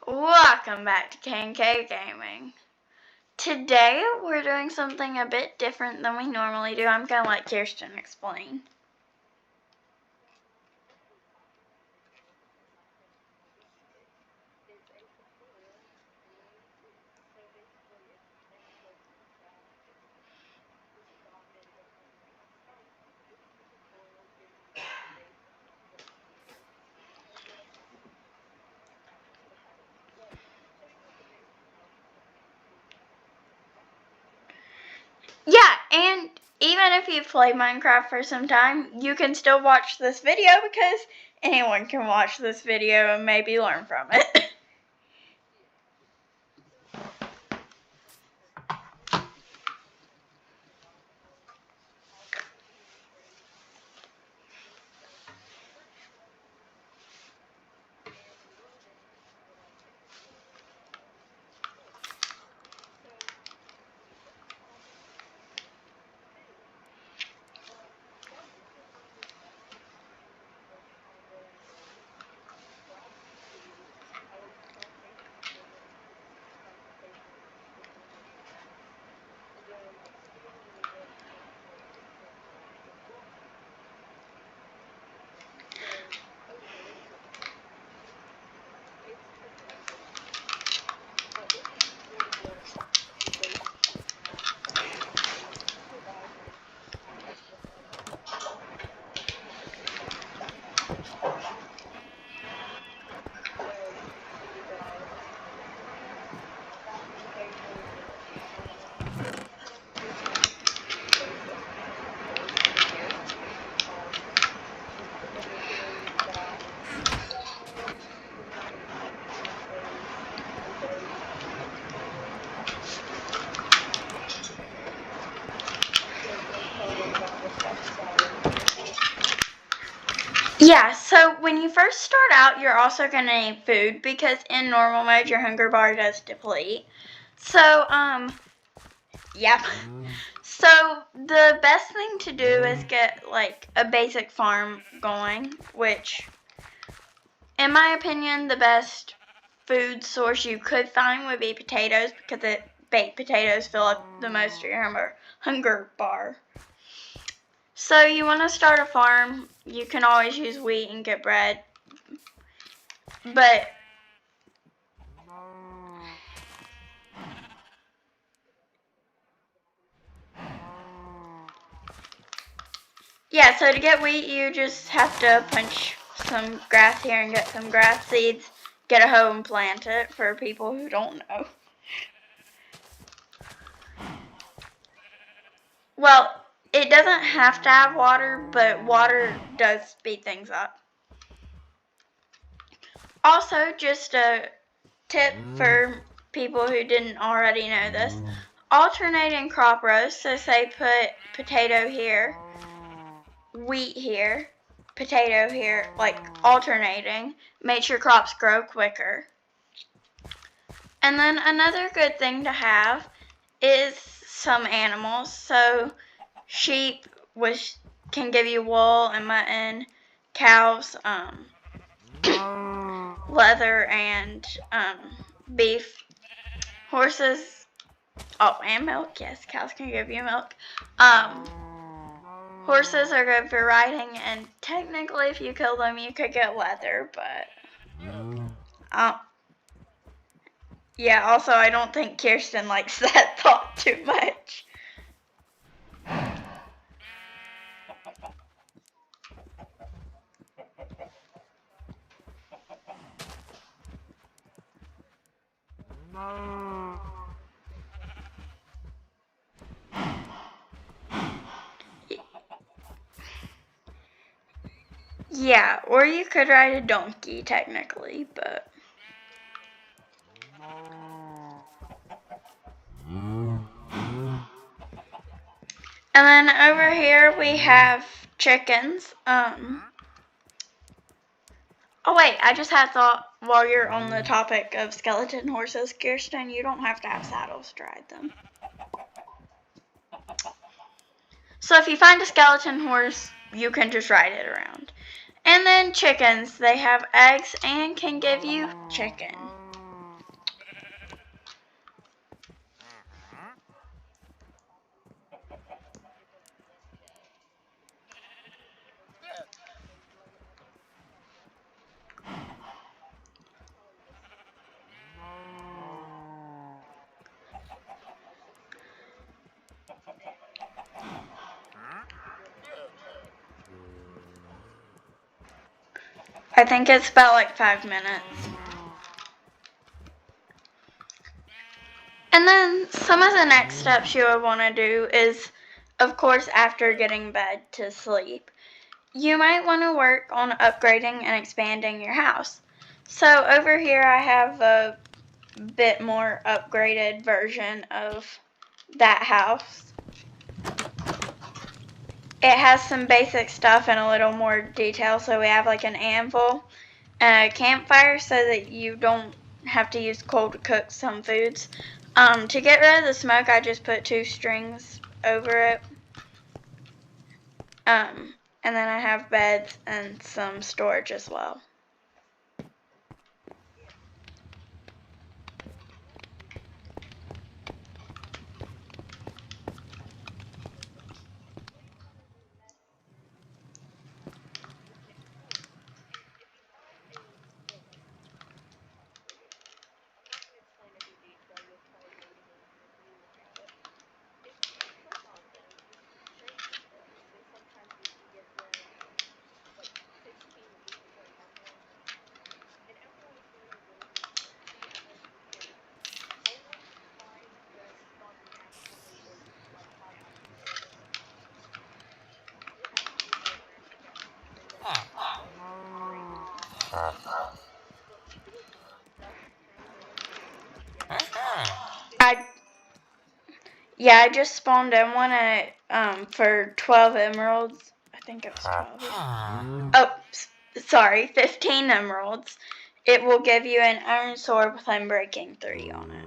Welcome back to K&K Gaming. Today we're doing something a bit different than we normally do. I'm going to let Kirsten explain. Yeah, and even if you've played Minecraft for some time, you can still watch this video because anyone can watch this video and maybe learn from it. Yeah, so when you first start out, you're also going to need food because in normal mode, your hunger bar does deplete. So, yeah. So the best thing to do is get like a basic farm going, which in my opinion the best food source you could find would be potatoes because baked potatoes fill up the most of your hunger bar. So you want to start a farm. You can always use wheat and get bread, but yeah, so to get wheat, you just have to punch some grass here and get some grass seeds, get a hoe and plant it for people who don't know. Well, it doesn't have to have water, but water does speed things up. Also, just a tip for people who didn't already know this, alternating crop rows, so say put potato here, wheat here, potato here, like alternating, makes your crops grow quicker. And then another good thing to have is some animals. So sheep can give you wool and mutton, cows, leather and beef, horses, and milk. Yes, cows can give you milk. Horses are good for riding, and technically if you kill them you could get leather, but yeah, also I don't think Kirsten likes that thought too much. Yeah, or you could ride a donkey technically, but and then over here we have chickens. Oh wait, I just had thought while you're on the topic of skeleton horses, Kirsten, you don't have to have saddles to ride them. So if you find a skeleton horse, you can just ride it around. And then chickens, they have eggs and can give you chicken. I think it's about like 5 minutes. And then some of the next steps you would want to do is, of course, after getting bed to sleep, you might want to work on upgrading and expanding your house. So over here I have a bit more upgraded version of that house. It has some basic stuff and a little more detail. So we have like an anvil and a campfire so that you don't have to use coal to cook some foods. To get rid of the smoke, I just put 2 strings over it. And then I have beds and some storage as well. I just spawned in one and for 12 emeralds. I think it was 12. Oh, sorry, 15 emeralds. It will give you an iron sword with Unbreaking 3 on it.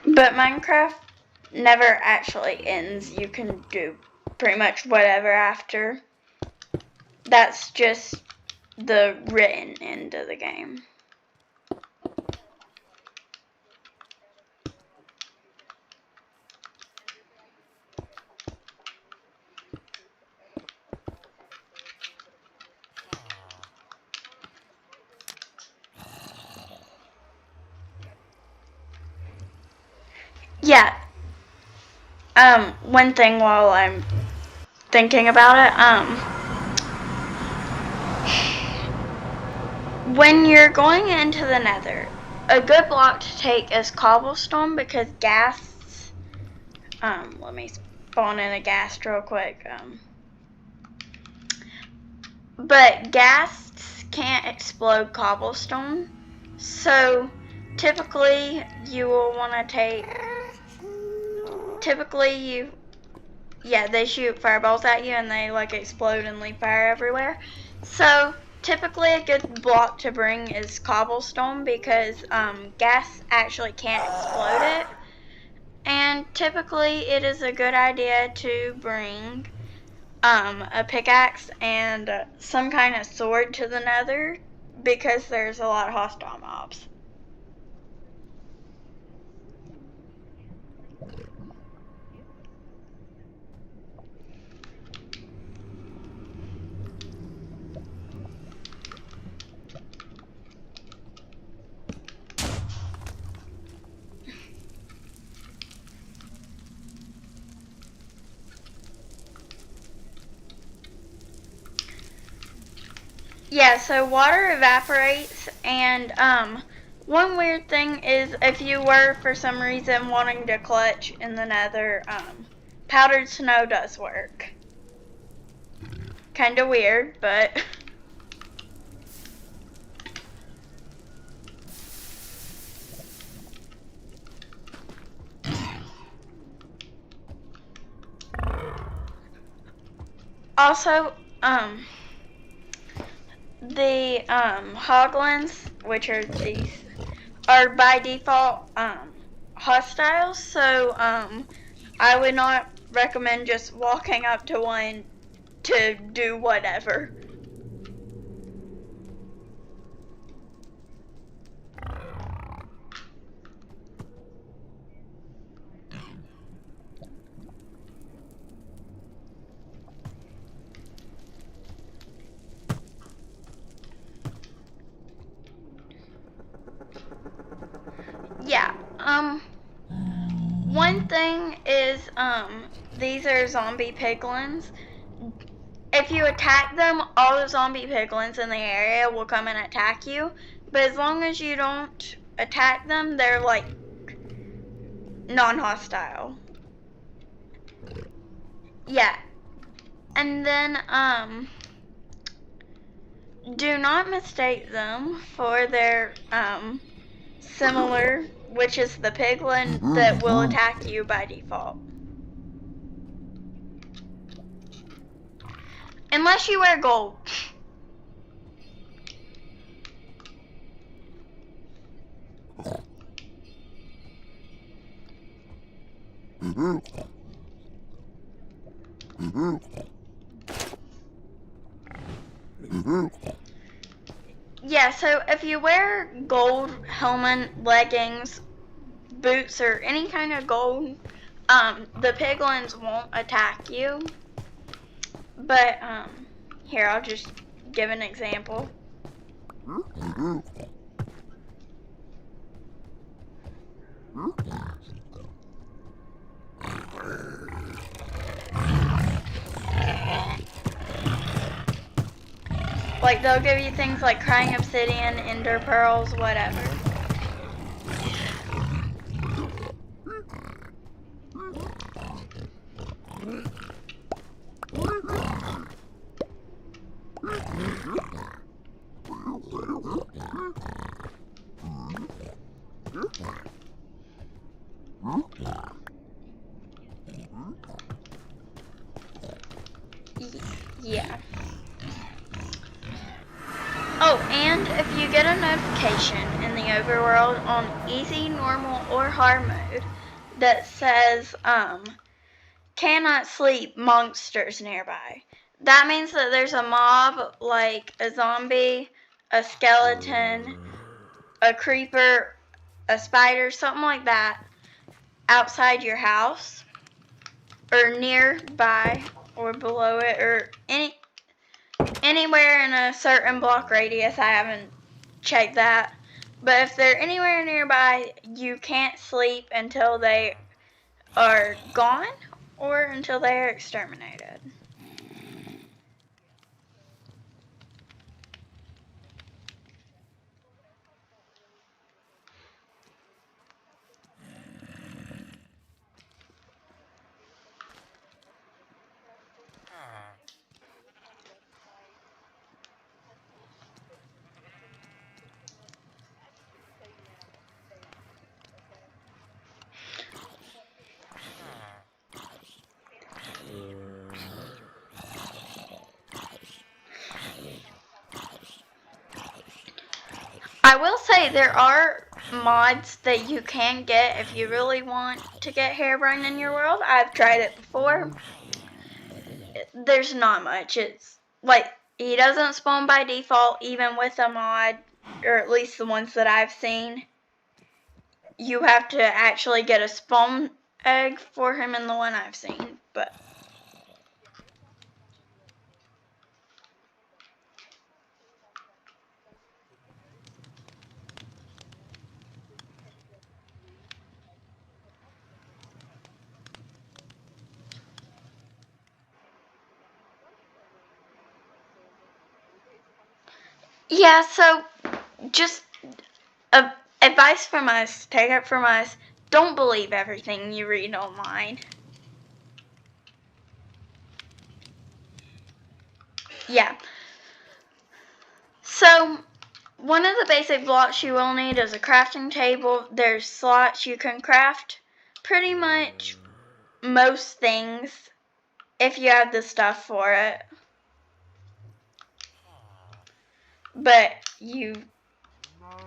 But Minecraft never actually ends. You can do pretty much whatever after. That's just the written end of the game. Yeah. One thing while I'm thinking about it, when you're going into the nether, a good block to take is cobblestone because ghasts, let me spawn in a ghast real quick, but ghasts can't explode cobblestone, so typically you will want to take, they shoot fireballs at you and they like explode and leave fire everywhere. So typically a good block to bring is cobblestone because gas actually can't explode it. And typically it is a good idea to bring a pickaxe and some kind of sword to the nether because there's a lot of hostile mobs. Yeah, so water evaporates, and one weird thing is if you were for some reason wanting to clutch in the nether, powdered snow does work. Kinda weird, but Also, the hoglins, which are these, are by default hostiles. So I would not recommend just walking up to one to do whatever. Yeah. One thing is, these are zombie piglins. If you attack them, all the zombie piglins in the area will come and attack you. But as long as you don't attack them, they're like non-hostile. Yeah. And then, do not mistake them for their, similar, which is the piglin that will attack you by default. Unless you wear gold. Yeah, so if you wear gold helmet, leggings, boots, or any kind of gold, the piglins won't attack you. But, here, I'll just give an example. Like, they'll give you things like crying obsidian, ender pearls, whatever. Yeah. Oh, and if you get a notification in the overworld on easy, normal, or hard mode that says, cannot sleep monsters nearby, that means that there's a mob, like a zombie, a skeleton, a creeper, a spider, something like that, outside your house, or nearby, or below it, or anywhere in a certain block radius. I haven't checked that. But if they're anywhere nearby, you can't sleep until they are gone or until they are exterminated. I will say there are mods that you can get if you really want to get Herobrine in your world. I've tried it before. There's not much. It's like he doesn't spawn by default even with a mod, or at least the ones that I've seen. You have to actually get a spawn egg for him in the one I've seen, but yeah, so just advice from us, take it from us, don't believe everything you read online. Yeah. So, one of the basic blocks you will need is a crafting table. There's slots you can craft pretty much most things if you have the stuff for it. But you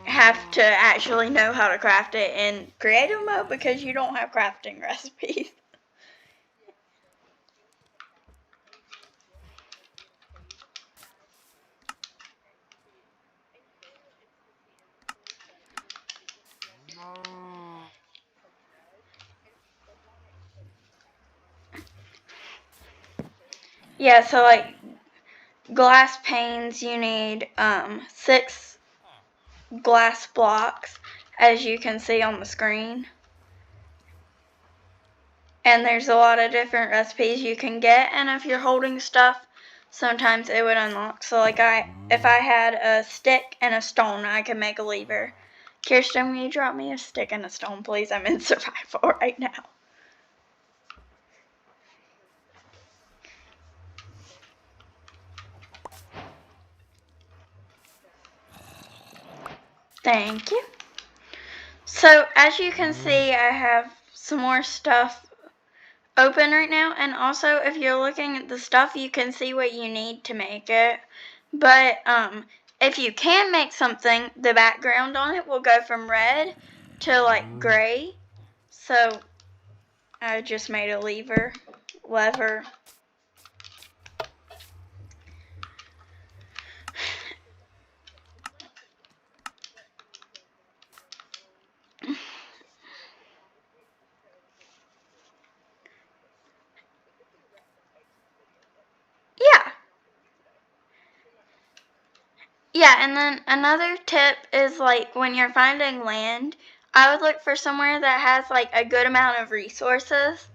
have to actually know how to craft it in creative mode because you don't have crafting recipes. Yeah, so like glass panes, you need 6 glass blocks, as you can see on the screen. And there's a lot of different recipes you can get, and if you're holding stuff, sometimes it would unlock. So like if I had a stick and a stone, I could make a lever. Kirsten, will you drop me a stick and a stone, please? I'm in survival right now. Thank you. So as you can see, I have some more stuff open right now, and also if you're looking at the stuff, you can see what you need to make it. But if you can make something, the background on it will go from red to like gray. So I just made a lever. Yeah. Yeah, and then another tip is like when you're finding land, I would look for somewhere that has like a good amount of resources.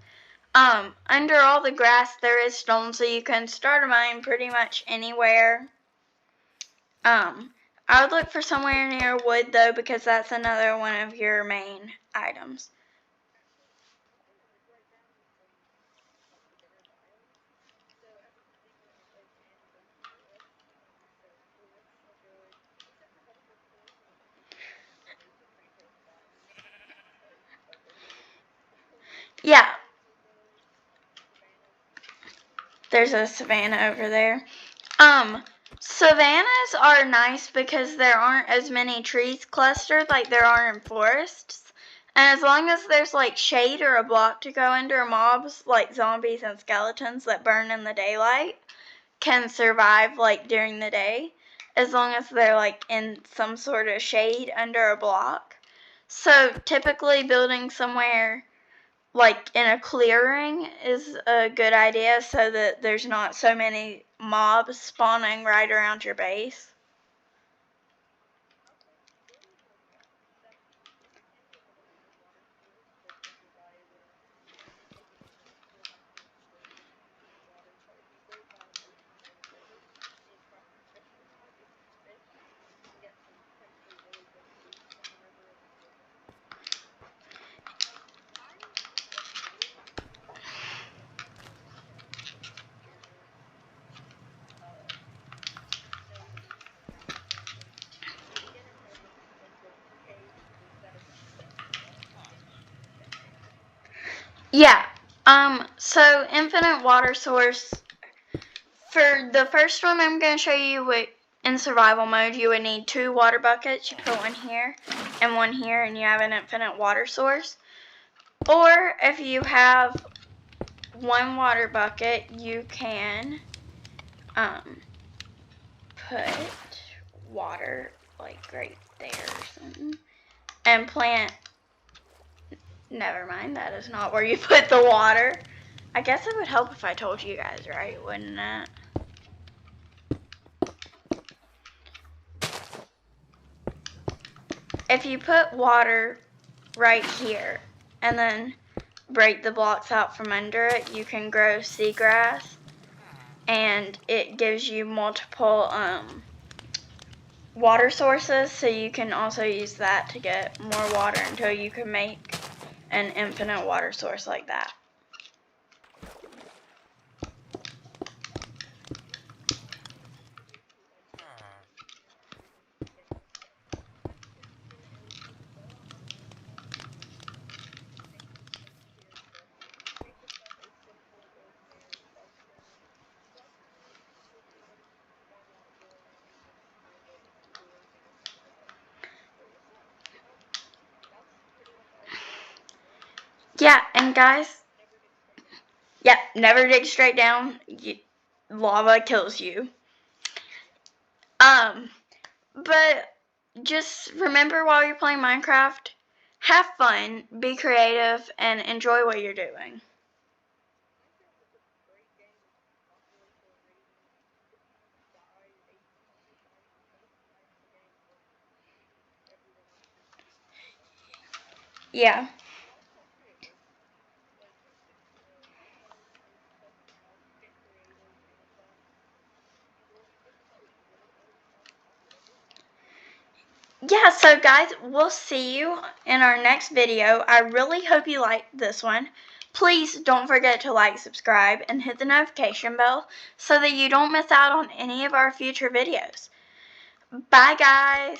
Under all the grass there is stone, so you can start a mine pretty much anywhere. I would look for somewhere near wood though, because that's another one of your main items. Yeah, there's a savanna over there. Savannas are nice because there aren't as many trees clustered like there are in forests. And as long as there's like shade or a block to go under, mobs like zombies and skeletons that burn in the daylight can survive like during the day, as long as they're like in some sort of shade under a block. So typically building somewhere like in a clearing is a good idea so that there's not so many mobs spawning right around your base. Yeah. So infinite water source. For the first one, I'm going to show you what in survival mode you would need 2 water buckets. You put one here and one here, and you have an infinite water source. Or if you have 1 water bucket, you can put water like right there or something and plant. Never mind, that is not where you put the water. I guess it would help if I told you guys, right? Wouldn't it? If you put water right here and then break the blocks out from under it, you can grow seagrass, and it gives you multiple water sources, so you can also use that to get more water until you can make an infinite water source like that. Yeah, and guys, yep, never dig straight down. Lava kills you. But just remember while you're playing Minecraft, have fun, be creative, and enjoy what you're doing. Yeah. Yeah, so guys, we'll see you in our next video. I really hope you liked this one. Please don't forget to like, subscribe, and hit the notification bell so that you don't miss out on any of our future videos. Bye, guys.